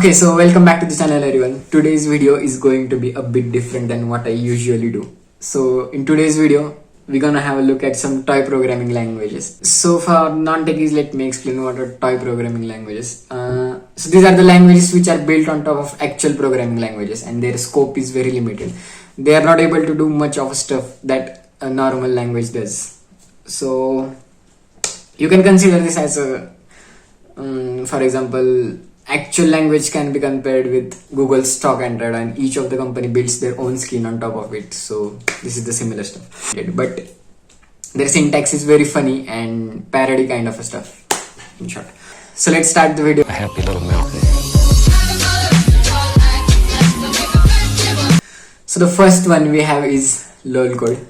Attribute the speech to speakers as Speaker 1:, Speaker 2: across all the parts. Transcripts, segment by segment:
Speaker 1: Okay, so welcome back to the channel everyone. Today's video is going to be a bit different than what I usually do. So in today's video, we're gonna have a look at some toy programming languages. So for non-techies, let me explain what are toy programming languages. So these are the languages which are built on top of actual programming languages and their scope is very limited. They are not able to do much of stuff that a normal language does. So you can consider this as a, for example, actual language can be compared with Google's stock Android, and each of the company builds their own skin on top of it. So this is the similar stuff, but their syntax is very funny and parody kind of a stuff, in short. So let's start the video.
Speaker 2: A happy little milk.
Speaker 1: So the first one we have is LOL code.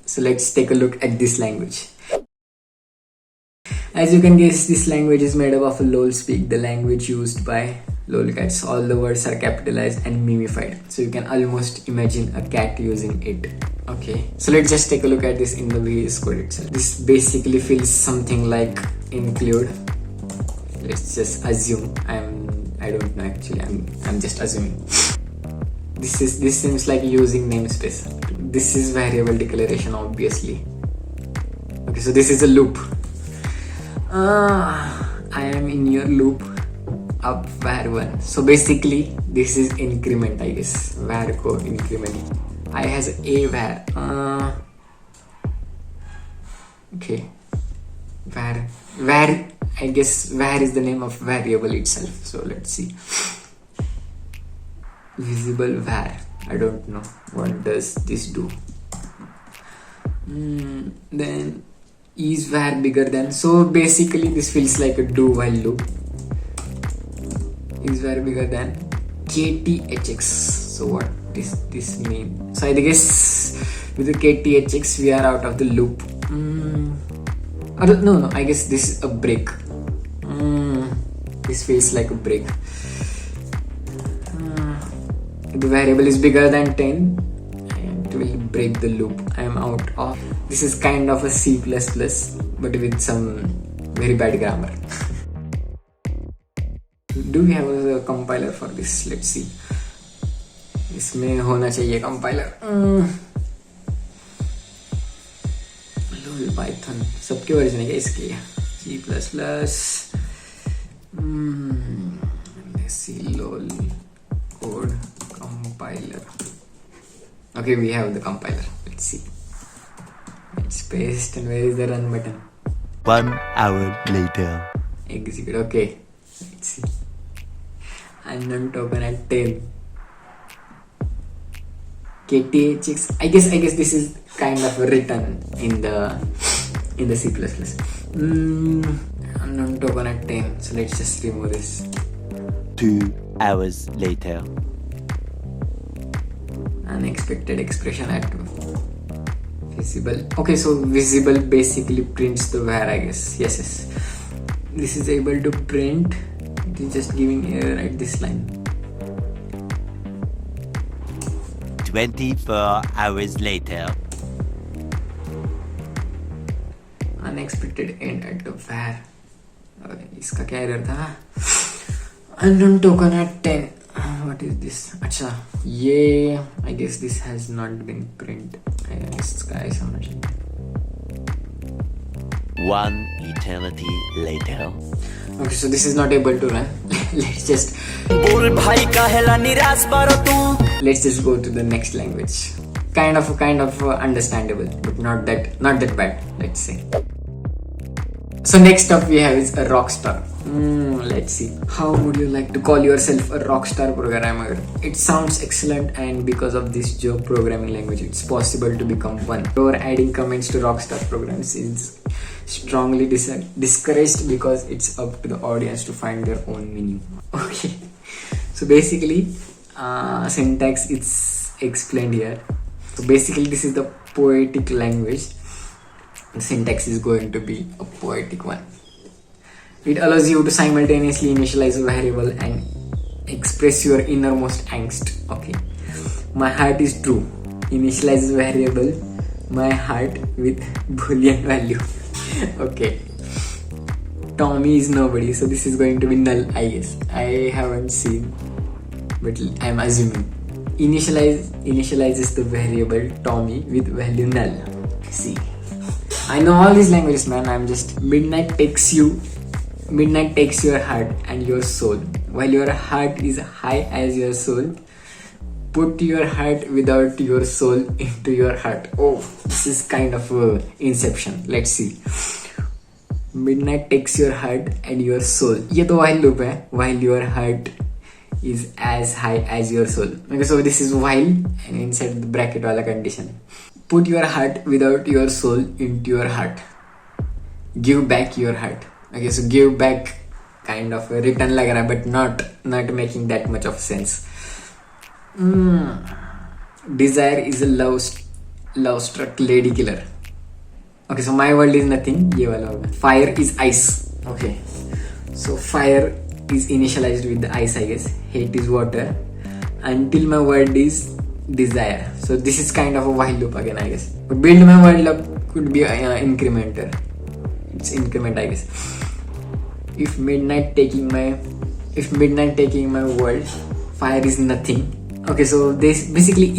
Speaker 1: So let's take a look at this language. As you can guess, this language is made up of Lspeak, the language used by lolcats. All the words are capitalized and mimified, so you can almost imagine a cat using it. Okay, so let's just take a look at this in the VS Code itself. This basically feels something like include. Let's just assume. I don't know actually. I'm just assuming. This seems like using namespace. This is variable declaration, obviously. Okay, so this is a loop. I am in your loop up var1. So basically this is increment, I guess. Var co increment. I has a var. Okay. Var. I guess var is the name of variable itself. So let's see. Visible var. I don't know what does this do. Then is var bigger than. So basically this feels like a do while loop. Is var bigger than kthx. So what does this mean? So I guess with the kthx we are out of the loop. No, I guess this is a break. This feels like a break. The variable is bigger than 10. It will break the loop. I am out of. This is kind of a C++, but with some very bad grammar. Do we have a compiler for this? Let's see. इसमें होना चाहिए compiler. Python. सबके version है क्या इसके? C++. Let's see. LOL code compiler. Okay, we have the compiler. Let's see. Let's paste, and where is the run button?
Speaker 2: 1 hour later.
Speaker 1: Execute. Okay. Let's see. Unknown token at 10. kthx. I guess this is kind of written in the C++. Unknown token at 10. So let's just remove this.
Speaker 2: 2 hours later.
Speaker 1: Unexpected expression at visible. Okay, so visible basically prints the var, I guess. Yes. This is able to print. It is just giving error at this line.
Speaker 2: 24 hours later.
Speaker 1: Unexpected end at the var. Okay, इसका क्या error था? Unknown token at 10. What is this? Acha, yeah, I guess this has not been printed. इसका ऐसा होना चाहिए.
Speaker 2: 1 eternity later.
Speaker 1: Okay, so this is not able to run. Let's just go to the next language. Kind of understandable, but not that bad. Let's say. So next up we have is a Rockstar. Let's see. How would you like to call yourself a Rockstar programmer? It sounds excellent, and because of this job programming language, it's possible to become one. Or adding comments to Rockstar programs is strongly discouraged because it's up to the audience to find their own meaning. Okay. So basically, syntax is explained here. So basically, this is the poetic language. The syntax is going to be a poetic one. It allows you to simultaneously initialize a variable and express your innermost angst. Okay. My heart is true. Initialize variable my heart with boolean value. Okay. Tommy is nobody, so this is going to be null, I guess. I haven't seen, but I'm assuming. Initializes the variable Tommy with value null. See, I know all these languages, man. I'm just midnight takes your heart and your soul. While your heart is high as your soul, put your heart without your soul into your heart. Oh, this is kind of inception. Let's see. Midnight takes your heart and your soul. ये तो while loop है. While your heart is as high as your soul. Okay, so this is while and inside the bracket wala condition. Put your heart without your soul into your heart. Give back your heart. Okay, so give back kind of a return lag raha, but not making that much of sense. Desire is a love struck lady killer. Okay, so my world is nothing. Ye wala hoga. Fire is ice. Okay, so fire is initialized with the ice, I guess. Hate is water. Until my word is desire. So this is kind of a while loop again, I guess. But build my world up could be incrementer. It's increment, I guess. If midnight taking my world, fire is nothing. Okay, so this basically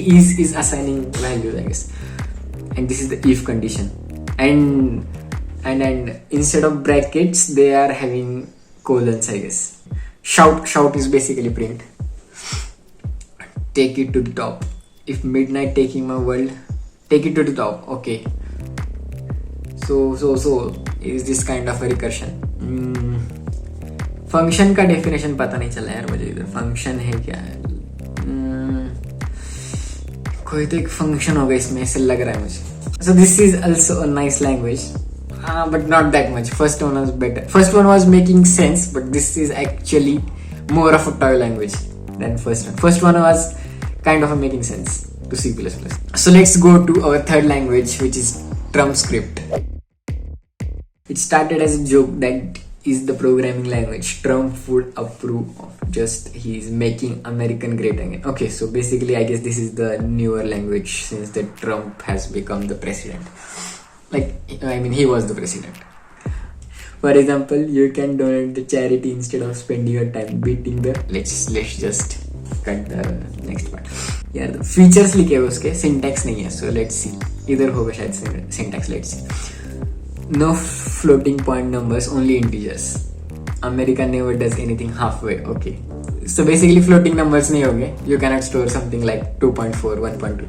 Speaker 1: is assigning values, I guess. And this is the if condition. And instead of brackets, they are having colons, I guess. Shout is basically print. Take it to the top. If midnight taking my world, take it to the top. Okay. So is this kind of a recursion? Function का definition पता नहीं चला यार मुझे इधर. Function है क्या? कोई तो एक फंक्शन होगा इसमें, ऐसे लग रहा है मुझे. So this is also a nice language. But not that much. First one was better. First one was making sense, but this is actually more of a toy language than first one. First one was kind of making sense to C++. So let's go to our third language, which is Trump script. It started as a joke that is the programming language Trump would approve of. Just he is making American great again. Okay, so basically I guess this is the newer language since that Trump has become the president. He was the president. For example, you can donate the charity instead of spending your time beating the. Let's just cut the next part. यार the features लिखे हुए उसके, syntax नहीं है. So let's see. इधर होगा शायद syntax. Let's see. No floating point numbers, only integers. America never does anything halfway. Okay. So basically floating numbers नहीं होंगे. You cannot store something like 2.4, 1.2.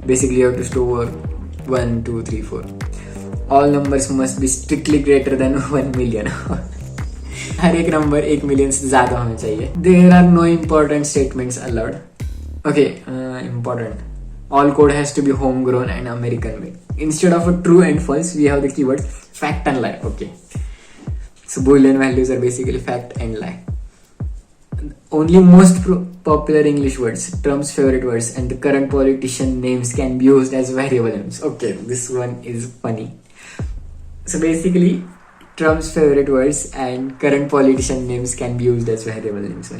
Speaker 1: Basically you have to store 1, 2, 3, 4. All numbers must be strictly greater than 1 million. हर एक number 1 million से ज़्यादा होना चाहिए. There are no important statements allowed. Okay, important. All code has to be homegrown and American made. Instead of a true and false, we have the keywords fact and lie. Okay. So Boolean values are basically fact and lie. Only most popular English words, Trump's favorite words, and the current politician names can be used as variable names. Okay, this one is funny. So basically, Trump's favorite words and current politician names can be used as variable names.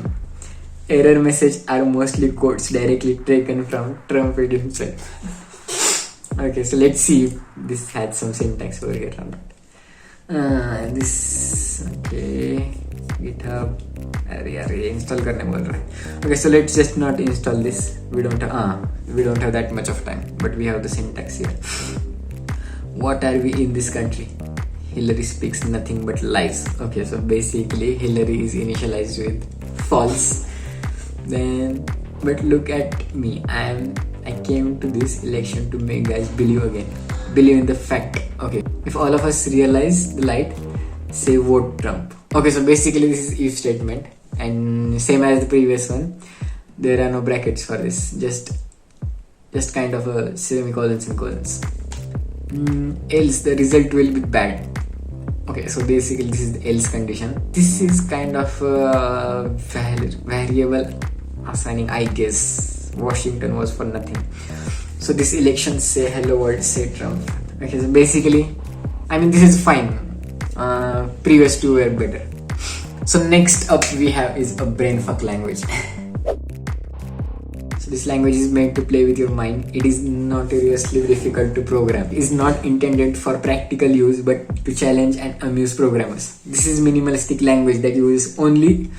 Speaker 1: Error message are mostly quotes directly taken from Trump himself. Okay, so let's see if this had some syntax over here or not. This, okay, GitHub. अरे install करने बोल रहा है. Okay, so let's just not install this. We don't have that much of time, but we have the syntax here. What are we in this country? Hillary speaks nothing but lies. Okay, so basically Hillary is initialized with false. Then, but look at me. I came to this election to make guys believe in the fact. Okay, if all of us realize the light, say vote Trump. Okay, so basically this is if statement, and same as the previous one, there are no brackets for this, just kind of a semicolons and colons. Else the result will be bad. Okay, so basically this is the else condition. This is kind of a variable assigning, I guess. Washington was for nothing. So this election say hello world, say Trump. Okay, so basically, this is fine. Previous two were better. So next up we have is a brainfuck language. So So this language is made to play with your mind. It is notoriously difficult to program. It is not intended for practical use but to challenge and amuse programmers. This is minimalistic language that uses only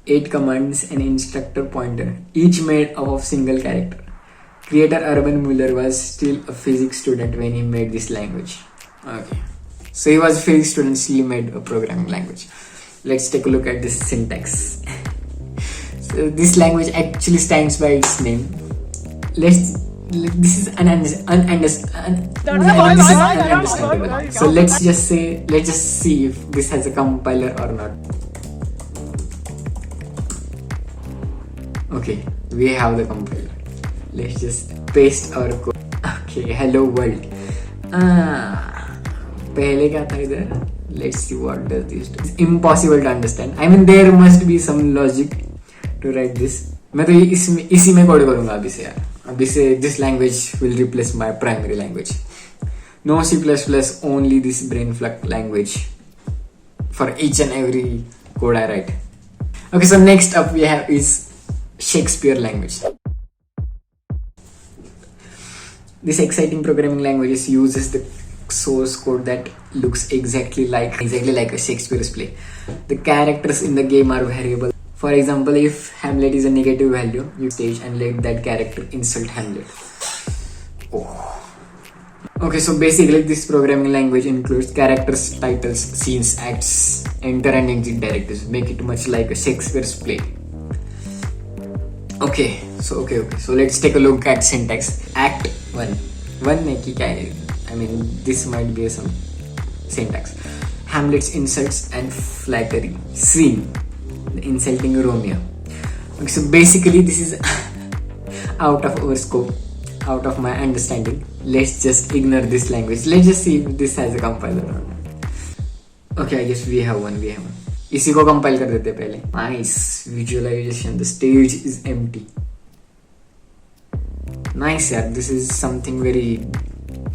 Speaker 1: 8 commands and instructor pointer, each made up of single character. Creator Urban Muller was still a physics student when he made this language. Okay, so he was a physics student, still made a programming language. Let's take a look at this syntax. So this language actually stands by its name. This is ununderstandable. So let's just see if this has a compiler or not. Okay, we have the compiler. Let's just paste our code. Okay, hello world. पहले क्या था इधर? Let's see what does this do. It's impossible to understand. I mean there must be some logic to write this. मैं तो इसी में code करूँगा अभी से यार. अभी से this language will replace my primary language. No C++, only this brain fuck language for each and every code I write. Okay, so next up we have is Shakespeare language. This exciting programming language uses the source code that looks exactly like a Shakespeare's play. The characters in the game are variable. For example, if Hamlet is a negative value, you stage and let that character insult Hamlet. Oh. Okay, so basically this programming language includes characters, titles, scenes, acts, enter and exit directives. Make it much like a Shakespeare's play. Okay, so let's take a look at syntax. Act 1. I mean, this might be some syntax. Hamlet's insults and flattery. Scene. The insulting Romeo. Okay, so basically this is out of our scope, out of my understanding. Let's just ignore this language. Let's just see if this has a compiler or not. Okay, I guess we have one. इसी को compile कर देते पहले. Nice visualization. The stage is empty. Nice, yeah. This is something very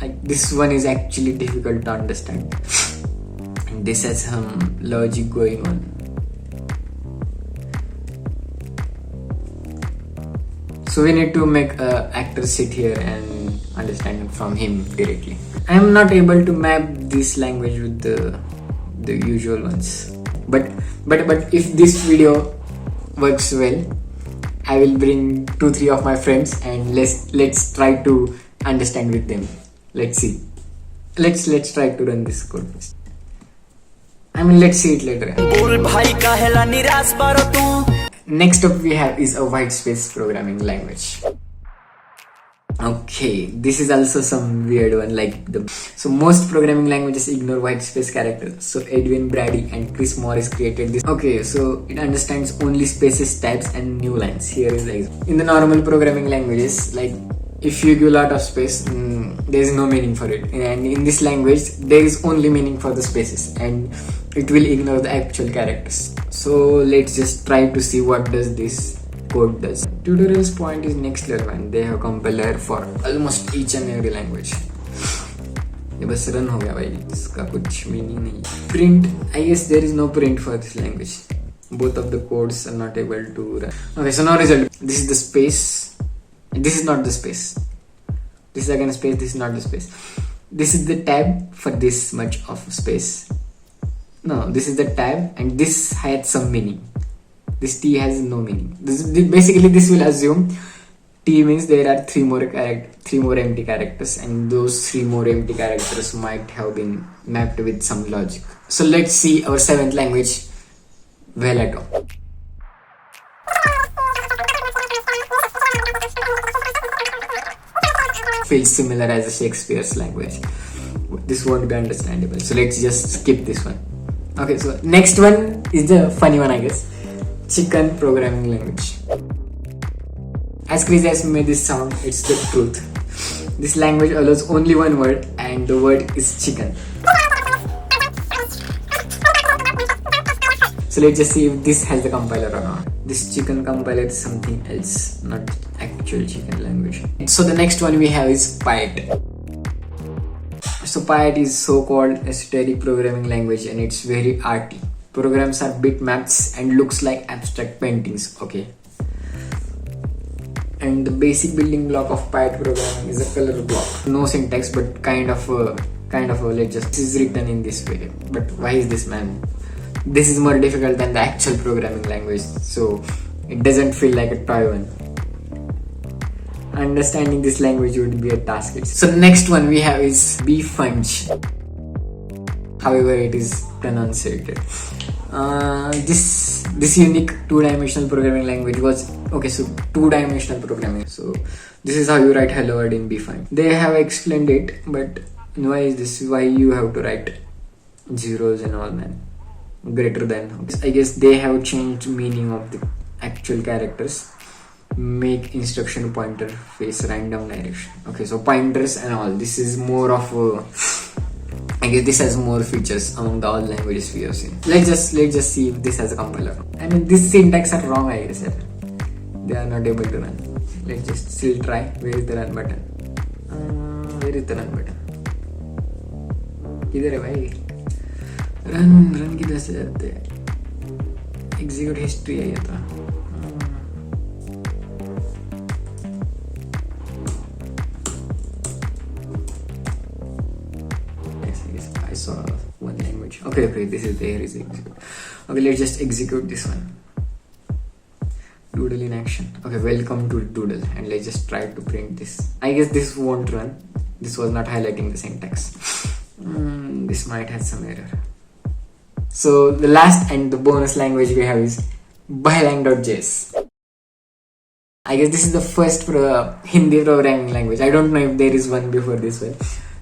Speaker 1: like this one is actually difficult to understand. And this has some logic going on. So we need to make an actor sit here and understand it from him directly. I am not able to map this language with the usual ones. But if this video works well, I will bring 2-3 of my friends and let's try to understand with them. Let's see. Let's try to run this code first. I mean, let's see it later. Next up we have is a white space programming language. Okay, this is also some weird one so most programming languages ignore white space characters. So Edwin Brady and Chris Morris created this. Okay, so it understands only spaces, tabs and new lines. Here is the example. In the normal programming languages, like if you give a lot of space, there is no meaning for it. And in this language, there is only meaning for the spaces and it will ignore the actual characters. So let's just try to see what does this code does. Tutorials point is next level and they have compiler for almost each and every language. ये बस run हो गया भाई, इसका कुछ meaning नहीं. Print, I guess there is no print for this language. Both of the codes are not able to run. Okay, so now result. This is the space. This is not the space. This is again a space. This is not the space. This is the tab for this much of space. No, this is the tab and this had some meaning. This T has no meaning. Basically this will assume T means there are 3 more empty characters and those 3 more empty characters might have been mapped with some logic. So let's see our 7th language, Valet. Feels similar as a Shakespeare's language. This won't be understandable. So let's just skip this one. Okay, so next one is the funny one, I guess. Chicken programming language. As crazy as may this sound, it's the truth. This language allows only one word and the word is chicken. So let's just see if this has the compiler or not. This chicken compiler is something else, not actual chicken language. So the next one we have is Piet. So Piet is so-called esoteric programming language and it's very arty. Programs are bitmaps and looks like abstract paintings. Okay. And the basic building block of Python programming is a color block. No syntax, but kind of let's just, this is written in this way. But why is this, man? This is more difficult than the actual programming language, so it doesn't feel like a toy one. Understanding this language would be a task. So next one we have is bfunch. However it is pronunciated. This unique two-dimensional programming language was okay. So two-dimensional programming. So this is how you write hello world in bfunch. They have explained it, but why is this? Why you have to write zeros and all, man? Greater than. I guess they have changed meaning of the actual characters. Make instruction pointer face random direction. Okay, so pointers and all. This is more of I guess this has more features among the all languages we have seen. Let's just see if this has a compiler. I mean, this syntax are wrong, I guess. They are not able to run. Let's just still try. Where is the run button? Where is the run button? किधर है भाई? Run किधर से जाते हैं? Execute history है ये तो. I saw one language. Okay, this is there is execute. Okay, let's just execute this one. Doodle in action. Okay, welcome to Doodle, and let's just try to print this. I guess this won't run. This was not highlighting the syntax. This might have some error. So the last and the bonus language we have is Valet.js. I guess this is the first Hindi programming language. I don't know if there is one before this one.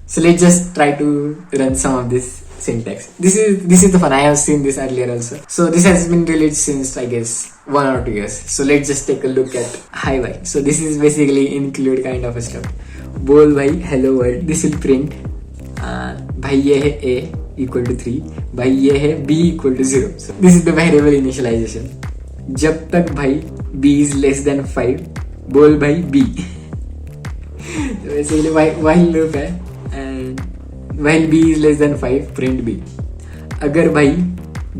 Speaker 1: So let's just try to run some of this syntax. This is the fun. I have seen this earlier also. So this has been released since I guess 1 or 2 years. So let's just take a look at hi bhai. So this is basically include kind of a stuff. Bol bhai hello world. This will print bhai ye hai a equal to 3. Bhai ye hai b equal to 0. So this is the variable initialization. Jab tak bhai b is less than 5. Bol bhai b. So basically while loop hai. And while b is less than 5, print b. अगर भाई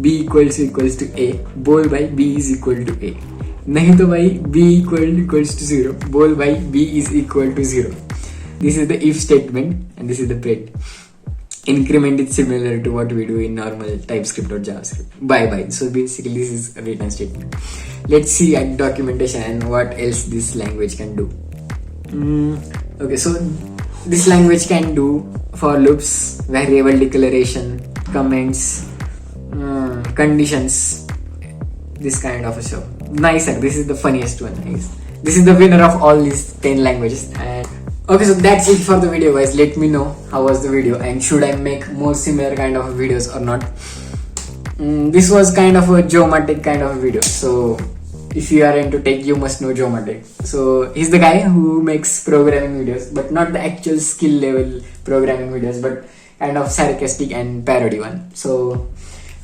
Speaker 1: b equals to a, बोल भाई b is equal to a. नहीं तो भाई b equals to 0, बोल भाई b is equal to 0. This is the if statement and this is the print. Increment is similar to what we do in normal TypeScript or JavaScript. Bye. So basically this is a return statement. Let's see at documentation and what else this language can do. Okay, so this language can do for loops, variable declaration, comments, conditions, this kind of a stuff. Nice, this is the funniest one, I guess. This is the winner of all these 10 languages. And okay, so that's it for the video, guys. Let me know how was the video and should I make more similar kind of videos or not. This was kind of a geometric kind of a video. So if you are into tech, you must know geometric. So he's the guy who makes programming videos, but not the actual skill level programming videos, but kind of sarcastic and parody one. So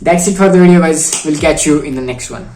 Speaker 1: that's it for the video, guys. We'll catch you in the next one.